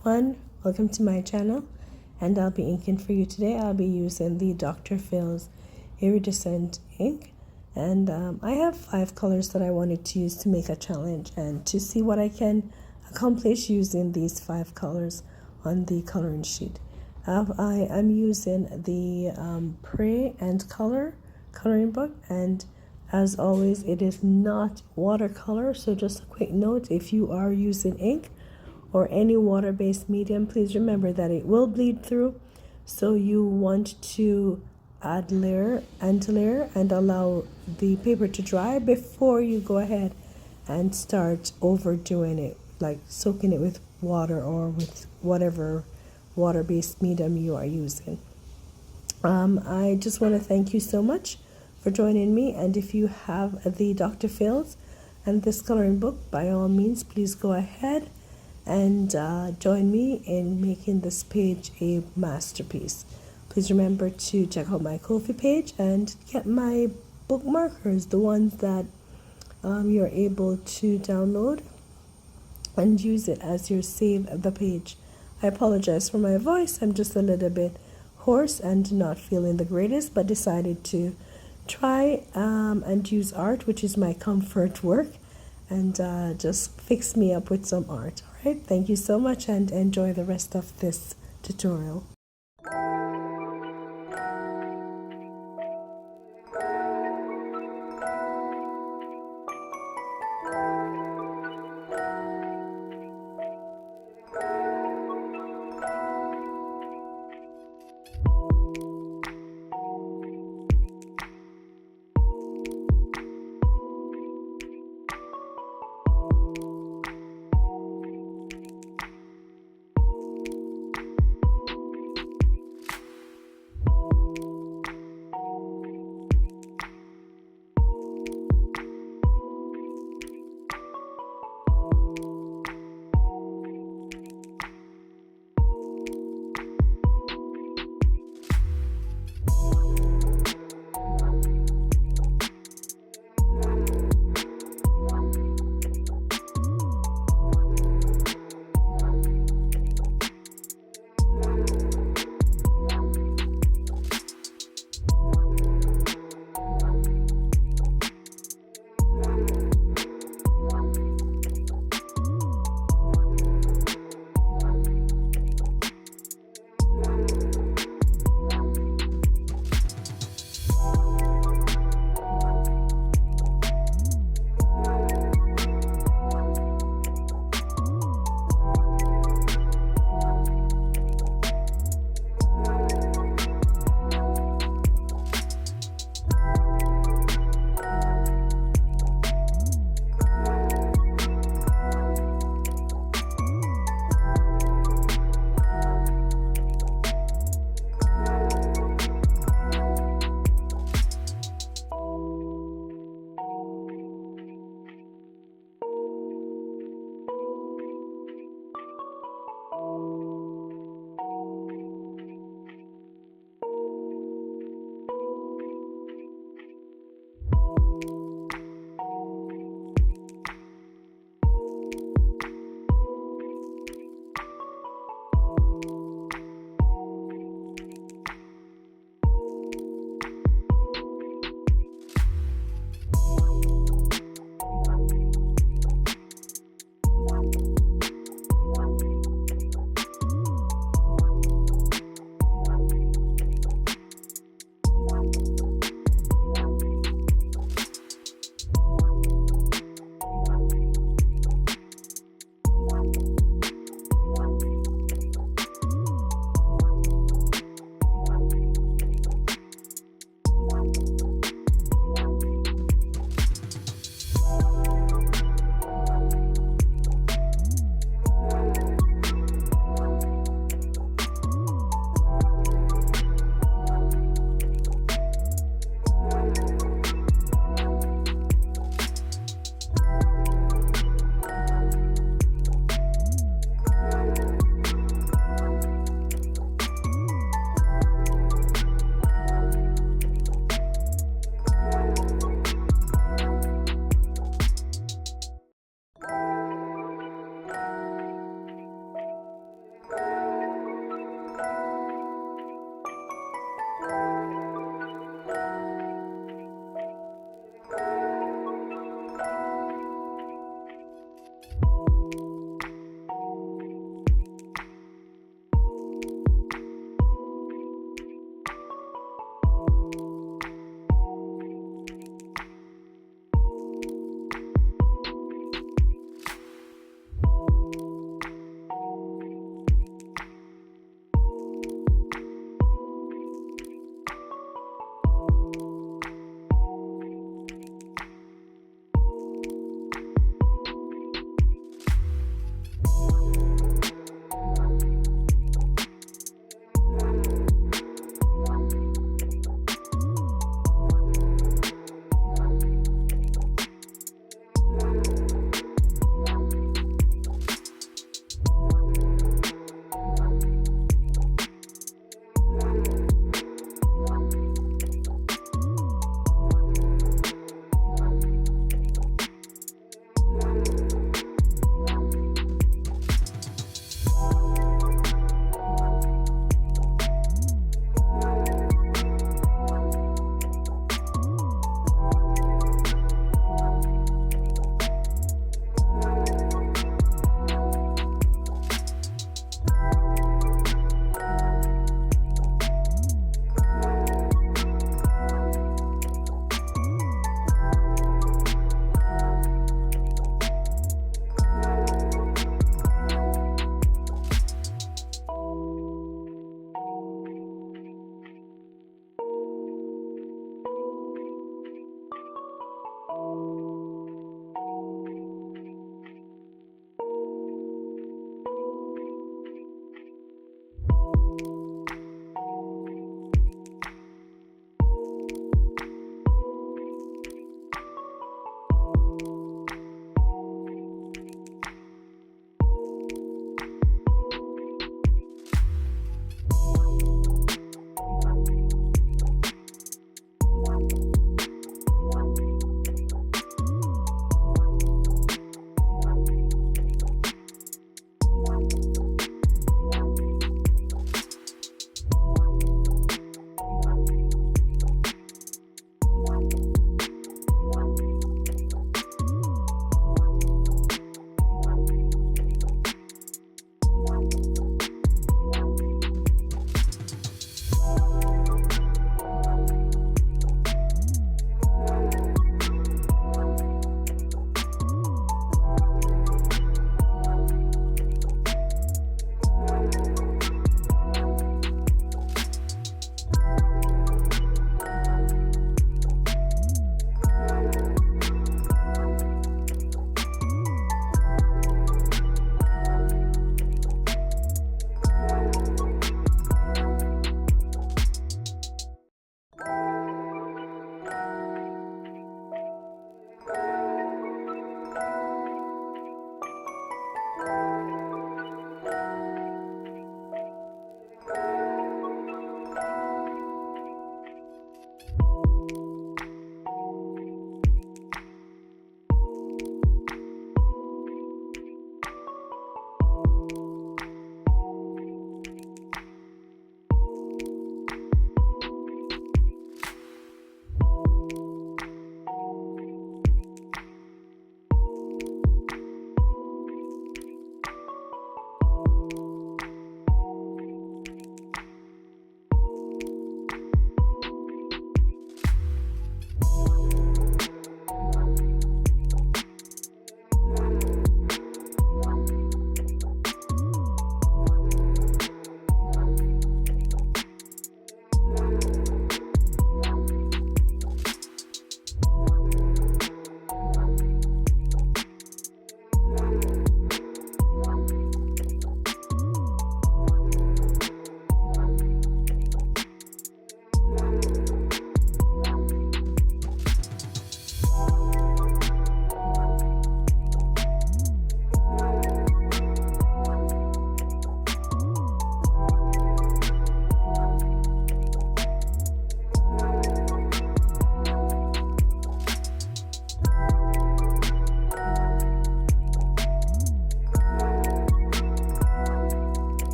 everyone, welcome to my channel, and I'll be inking for you today. I'll be using the Dr. Phil's Iridescent Ink, and I have 5 colors that I wanted to use to make a challenge and to see what I can accomplish using these 5 colors on the coloring sheet. I am using the Pray and Color coloring book, and as always it is not watercolor, so just a quick note: if you are using ink or any water-based medium, please remember that it will bleed through, so you want to add layer and allow the paper to dry before you go ahead and start overdoing it, like soaking it with water or with whatever water-based medium you are using. I just want to thank you so much for joining me, and if you have the Dr. Phil's and this coloring book, by all means please go ahead and join me in making this page a masterpiece. Please remember to check out my Kofi page and get my book markers, the ones that you're able to download and use it as your save the page. I apologize for my voice. I'm just a little bit hoarse and not feeling the greatest, but decided to try and use art, which is my comfort work, and just fix me up with some art. All right, thank you so much, and enjoy the rest of this tutorial.